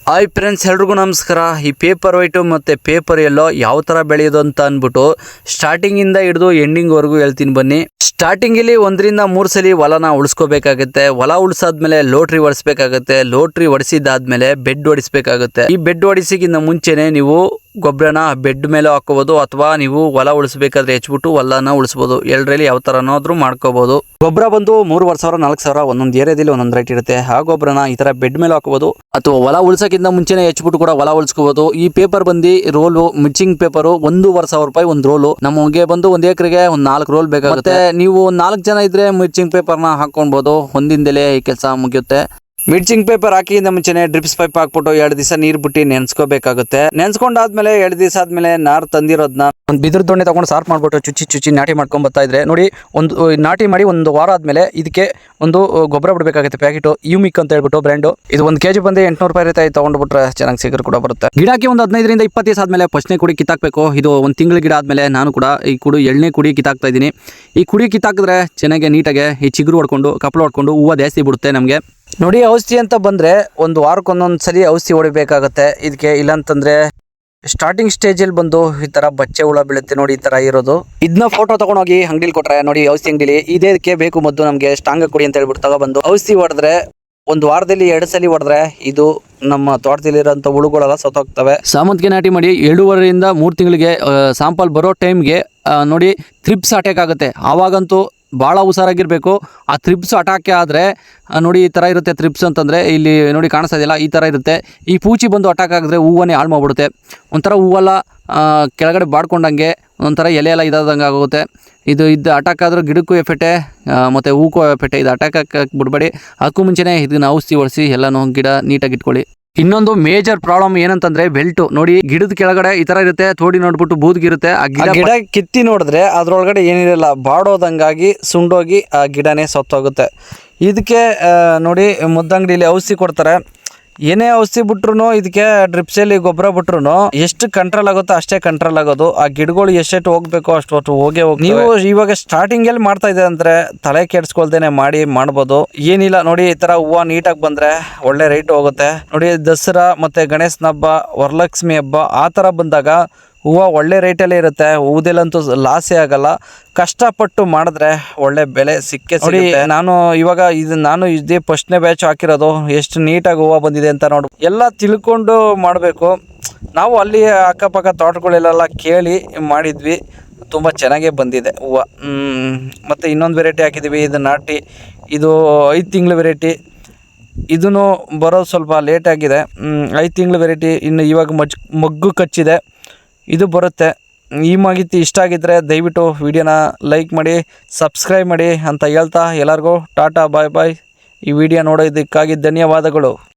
Hi friends, ಎಲ್ರಿಗೂ ನಮಸ್ಕಾರ. ಈ ಪೇಪರ್ ವೈಟು ಮತ್ತು ಪೇಪರ್ ಎಲ್ಲೋ ಯಾವ ಥರ ಬೆಳೆಯೋದು ಅಂತ ಅಂದ್ಬಿಟ್ಟು ಸ್ಟಾರ್ಟಿಂಗಿಂದ ಹಿಡಿದು ಎಂಡಿಂಗ್ವರೆಗೂ ಹೇಳ್ತೀನಿ ಬನ್ನಿ. ಸ್ಟಾರ್ಟಿಂಗಲ್ಲಿ 1 ರಿಂದ 3 ಸಲ ಹೊಲನ ಉಳಿಸ್ಕೋಬೇಕಾಗುತ್ತೆ. ಹೊಲ ಉಳಿಸಾದ್ಮೇಲೆ ಲೋಟ್ರಿ ಹೊಡಿಸ್ಬೇಕಾಗುತ್ತೆ. ಲೋಟ್ರಿ ಹೊಡಿಸಿದಾದ್ಮೇಲೆ ಬೆಡ್ ಹೊಡಿಸ್ಬೇಕಾಗುತ್ತೆ. ಈ ಬೆಡ್ ಹೊಡಿಸಿಗಿಂತ ಮುಂಚೆನೆ ನೀವು ಗೊಬ್ಬರನ ಬೆಡ್ ಮೇಲೆ ಹಾಕೋಬಹುದು, ಅಥವಾ ನೀವು ಹೊಲ ಉಳಿಸ್ಬೇಕಾದ್ರೆ ಹೆಚ್ಚಿಬಿಟ್ಟು ಹೊಲನ ಉಳಿಸ್ಬೋದು. ಎರಡರಲ್ಲಿ ಯಾವ ಥರನಾದ್ರೂ ಮಾಡ್ಕೋಬಹುದು. ಗೊಬ್ಬರ ಬಂದು 3,000 4,000 ಒಂದೊಂದು ಏರಿಯಾದಲ್ಲಿ ಒಂದೊಂದು ರೇಟ್ ಇರುತ್ತೆ. ಆ ಗೊಬ್ಬರನ ಈ ಥರ ಬೆಡ್ ಮೇಲೆ ಹಾಕೋಬಹುದು, ಅಥವಾ ಹೊಲ ಉಳಿಸೋಕ್ಕಿಂತ ಮುಂಚೆನೆ ಹೆಚ್ಚಿಬಿಟ್ಟು ಕೂಡ ಹೊಲ ಉಳಿಸ್ಕೋಬಹುದು. ಈ ಪೇಪರ್ ಬಂದು ರೋಲು ಮಿಕ್ಸಿಂಗ್ ಪೇಪರು 1,500 ರೂಪಾಯಿ ಒಂದು ರೋಲು. ನಮಗೆ ಬಂದು 1 ಎಕರೆಗೆ ಒಂದು 4 ರೋಲ್ ಬೇಕಾಗುತ್ತೆ. ನೀವು 4 ಜನ ಇದ್ರೆ ಮಿಕ್ಸಿಂಗ್ ಪೇಪರ್ನ ಹಾಕೊಳ್ಬಹುದು. ಒಂದಿಂದಲೇ ಈ ಕೆಲಸ ಮುಗಿಯುತ್ತೆ. ಮಿಕ್ಸಿಂಗ್ ಪೇಪರ್ ಹಾಕಿಂದ ಮುಂಚೆನೆ ಡ್ರಿಪ್ಸ್ ಪೈಪ್ ಹಾಕ್ಬಿಟ್ಟು 2 ದಿವಸ ನೀರು ಬಿಟ್ಟು ನೆನ್ಸ್ಕೋಬೇಕಾಗುತ್ತೆ. ನೆನ್ಸ್ಕೊಂಡಾದ್ಮೇಲೆ 2 ದಿವಸ ಆದ್ಮೇಲೆ ನಾರು ತಂದಿರೋದನ್ನ ಒಂದು ಬಿದಿರು ದೊಣ್ಣೆ ತಗೊಂಡು ಸಾರ್ಟ್ ಮಾಡ್ಬಿಟ್ಟು ಚುಚ್ಚಿ ನಾಟಿ ಮಾಡ್ಕೊಂಡ್ ಬರ್ತಾ ಇದ್ರೆ ನೋಡಿ, ಒಂದು ನಾಟಿ ಮಾಡಿ 1 ವಾರ ಆದ್ಮೇಲೆ ಇದಕ್ಕೆ ಒಂದು ಗೊಬ್ಬರ ಬಿಡಬೇಕಾಗುತ್ತೆ. ಪ್ಯಾಕೆಟ್ ಯೂಮಿಕ್ ಅಂತ ಹೇಳ್ಬಿಟ್ಟು ಬ್ರ್ಯಾಂಡು. ಇದು 1 kg ಬಂದು 800 ರೂಪಾಯಿ ಇರುತ್ತೆ. ತಗೊಂಡ್ಬಿಟ್ರೆ ಚೆನ್ನಾಗಿ ಸಿಗರ್ ಕೂಡ ಬರುತ್ತೆ. ಗಿಡಕ್ಕೆ ಒಂದು 15 ರಿಂದ 20 ದಿವಸ ಆದ್ಮೇಲೆ ಫಸ್ಟ್ನೇ ಕುಡಿ ಕಿತ್ತಾಕ್ಬೇಕು. ಇದು 1 ತಿಂಗಳ ಗಿಡ ಆದ್ಮೇಲೆ ನಾನು ಕೂಡ ಈ ಎಳ್ನೇ ಕುಡಿ ಕಿತ್ತಾಕ್ತಾ ಇದ್ದೀನಿ. ಈ ಕುಡಿ ಕಿತ್ತಾಕಿದ್ರೆ ಚೆನ್ನಾಗಿ ನೀಟಾಗಿ ಈ ಚಿಗುರು ಹೊಡ್ಕೊಂಡು ಕಪ್ಪಳು ಹೊಡ್ಕೊಂಡು ಹೂವು ಜಾಸ್ತಿ ಬಿಡುತ್ತೆ ನಮಗೆ. ನೋಡಿ, ಔಷಧಿ ಅಂತ ಬಂದರೆ 1 ವಾರಕ್ಕೆ ಒಂದೊಂದು ಸರಿ ಔಷಧಿ ಹೊಡಿಬೇಕಾಗತ್ತೆ ಇದಕ್ಕೆ. ಇಲ್ಲಾಂತಂದರೆ ಸ್ಟಾರ್ಟಿಂಗ್ ಸ್ಟೇಜಲ್ಲಿ ಬಂದು ಈ ಥರ ಬಚ್ಚೆ ಹುಳ ಬೀಳುತ್ತೆ ನೋಡಿ, ಈ ಥರ ಇರೋದು. ಇದನ್ನ ಫೋಟೋ ತೊಗೊಂಡೋಗಿ ಅಂಗಡಿಲಿ ಕೊಟ್ಟರೆ ನೋಡಿ, ಔಷಧಿ ಅಂಗಡಿಲಿ ಇದಕ್ಕೆ ಬೇಕು ಮದ್ದು ನಮಗೆ ಸ್ಟ್ರಾಂಗ್ ಕೊಡಿ ಅಂತ ಹೇಳ್ಬಿಟ್ಟು ತಗೊಬಂದು ಔಷಧಿ ಹೊಡೆದ್ರೆ 1 ವಾರದಲ್ಲಿ 2 ಸಲ ಹೊಡೆದ್ರೆ ಇದು ನಮ್ಮ ತೋಟದಲ್ಲಿರೋಂಥ ಹುಳುಗಳೆಲ್ಲ ಸತ್ತೋಗ್ತವೆ. ಸಾಮಂತಿಗೆ ನಾಟಿ ಮಾಡಿ 2.5 ರಿಂದ 3 ತಿಂಗಳಿಗೆ ಸ್ಯಾಂಪಲ್ ಬರೋ ಟೈಮ್ಗೆ ನೋಡಿ ಥ್ರಿಪ್ಸ್ ಅಟ್ಯಾಕ್ ಆಗುತ್ತೆ. ಆವಾಗಂತೂ ಭಾಳ ಹುಷಾರಾಗಿರಬೇಕು. ಆ ಥ್ರಿಪ್ಸ್ ಅಟ್ಯಾಕ್ ಆದರೆ ನೋಡಿ ಈ ಥರ ಇರುತ್ತೆ. ಥ್ರಿಪ್ಸ್ ಅಂತಂದರೆ ಇಲ್ಲಿ ನೋಡಿ ಕಾಣಿಸ್ತಾ ಇದೆಯಲ್ಲ, ಈ ಥರ ಇರುತ್ತೆ. ಈ ಪೂಚಿ ಬಂದು ಅಟ್ಯಾಕ್ ಆಗಿದ್ರೆ ಹೂವನ್ನೇ ಹಾಳು ಮಾಡಿಬಿಡುತ್ತೆ. ಒಂಥರ ಹೂವೆಲ್ಲ ಕೆಳಗಡೆ ಬಾಡ್ಕೊಂಡಂಗೆ ಒಂಥರ ಎಲೆ ಎಲ್ಲ ಇದಾದಂಗೆ ಆಗುತ್ತೆ. ಇದು ಅಟ್ಯಾಕ್ ಆದರೂ ಗಿಡಕ್ಕೂ ಎಫೆಕ್ಟೆ ಮತ್ತು ಹೂಕ್ಕೂ ಎಫೆಕ್ಟೆ. ಇದು ಅಟ್ಯಾಕ್ ಹಾಕಕ್ಕೆ ಬಿಡಬೇಡಿ. ಅದಕ್ಕೂ ಮುಂಚೆನೇ ಇದನ್ನು ಔಷಧಿ ಹೊಡಿಸಿ ಎಲ್ಲನೂ ಗಿಡ ನೀಟಾಗಿ ಇಟ್ಕೊಳ್ಳಿ. ಇನ್ನೊಂದು ಮೇಜರ್ ಪ್ರಾಬ್ಲಮ್ ಏನಂತಂದ್ರೆ ಬೆಲ್ಟು ನೋಡಿ, ಗಿಡದ ಕೆಳಗಡೆ ಈ ತರ ಇರುತ್ತೆ. ತೋಡಿ ನೋಡ್ಬಿಟ್ಟು ಬೂದ್ಗಿರುತ್ತೆ. ಆ ಗಿಡ ಕಿತ್ತಿ ನೋಡಿದ್ರೆ ಅದ್ರೊಳಗಡೆ ಏನಿರಲ್ಲ, ಬಾಡೋದಂಗಾಗಿ ಸುಂಡೋಗಿ ಆ ಗಿಡನೇ ಸತ್ತೋಗುತ್ತೆ. ಇದಕ್ಕೆ ನೋಡಿ ಮುದ್ದಂಗಡಿಲಿ ಔಷಧಿ ಕೊಡ್ತಾರೆ. ಏನೇ ಔಷಧಿ ಬಿಟ್ರು ಇದಕ್ಕೆ ಡ್ರಿಪ್ಸಲ್ಲಿ ಗೊಬ್ಬರ ಬಿಟ್ರು ಎಷ್ಟು ಕಂಟ್ರೋಲ್ ಆಗುತ್ತೋ ಅಷ್ಟೇ ಕಂಟ್ರೋಲ್ ಆಗೋದು. ಆ ಗಿಡಗಳು ಎಷ್ಟೆಷ್ಟು ಹೋಗ್ಬೇಕೋ ಅಷ್ಟು ಹೋಗೇ ಹೋಗಿ. ನೀವು ಇವಾಗ ಸ್ಟಾರ್ಟಿಂಗ್ ಎಲ್ಲಿ ಮಾಡ್ತಾ ಇದೆ ಅಂದ್ರೆ ತಲೆ ಕೆಡ್ಸ್ಕೊಳ್ದೇನೆ ಮಾಡ್ಬೋದು. ಏನಿಲ್ಲ ನೋಡಿ, ಈ ತರ ಹೂವು ನೀಟಾಗಿ ಬಂದ್ರೆ ಒಳ್ಳೆ ರೇಟ್ ಹೋಗುತ್ತೆ. ನೋಡಿ, ದಸರಾ ಮತ್ತೆ ಗಣೇಶನ ಹಬ್ಬ, ವರಲಕ್ಷ್ಮಿ ಹಬ್ಬ ಆ ತರ ಬಂದಾಗ ಹೂವು ಒಳ್ಳೆ ರೇಟಲ್ಲೇ ಇರುತ್ತೆ. ಹೂದಲ್ಲಂತೂ ಲಾಸೇ ಆಗಲ್ಲ. ಕಷ್ಟಪಟ್ಟು ಮಾಡಿದ್ರೆ ಒಳ್ಳೆ ಬೆಲೆ ಸಿಗುತ್ತೆ. ನಾನು ಇದೇ ಫಸ್ಟ್ನೇ ಬ್ಯಾಚ್ ಹಾಕಿರೋದು. ಎಷ್ಟು ನೀಟಾಗಿ ಹೂವು ಬಂದಿದೆ ಅಂತ ನೋಡು, ಎಲ್ಲ ತಿಳ್ಕೊಂಡು ಮಾಡಬೇಕು. ನಾವು ಅಲ್ಲಿ ಅಕ್ಕಪಕ್ಕ ತೋಟಗಳೆಲ್ಲ ಕೇಳಿ ಮಾಡಿದ್ವಿ. ತುಂಬ ಚೆನ್ನಾಗೇ ಬಂದಿದೆ ಹೂವು. ಮತ್ತು ಇನ್ನೊಂದು ವೆರೈಟಿ ಹಾಕಿದ್ದೀವಿ, ಇದು ನಾಟಿ. ಇದು 5 ತಿಂಗಳ ವೆರೈಟಿ. ಇದೂ ಬರೋದು ಸ್ವಲ್ಪ ಲೇಟ್ ಆಗಿದೆ. 5 ತಿಂಗಳ ವೆರೈಟಿ. ಇನ್ನು ಇವಾಗ ಮಗ್ಗು ಕಚ್ಚಿದೆ, ಇದು ಬರುತ್ತೆ. ಈ ಮಾಹಿತಿ ಇಷ್ಟ ಆಗಿದ್ದರೆ ದಯವಿಟ್ಟು ವಿಡಿಯೋನ ಲೈಕ್ ಮಾಡಿ, ಸಬ್ಸ್ಕ್ರೈಬ್ ಮಾಡಿ ಅಂತ ಹೇಳ್ತಾ ಎಲ್ಲರಿಗೂ ಟಾಟಾ ಬಾಯ್ ಬಾಯ್. ಈ ವಿಡಿಯೋ ನೋಡೋದಕ್ಕಾಗಿ ಧನ್ಯವಾದಗಳು.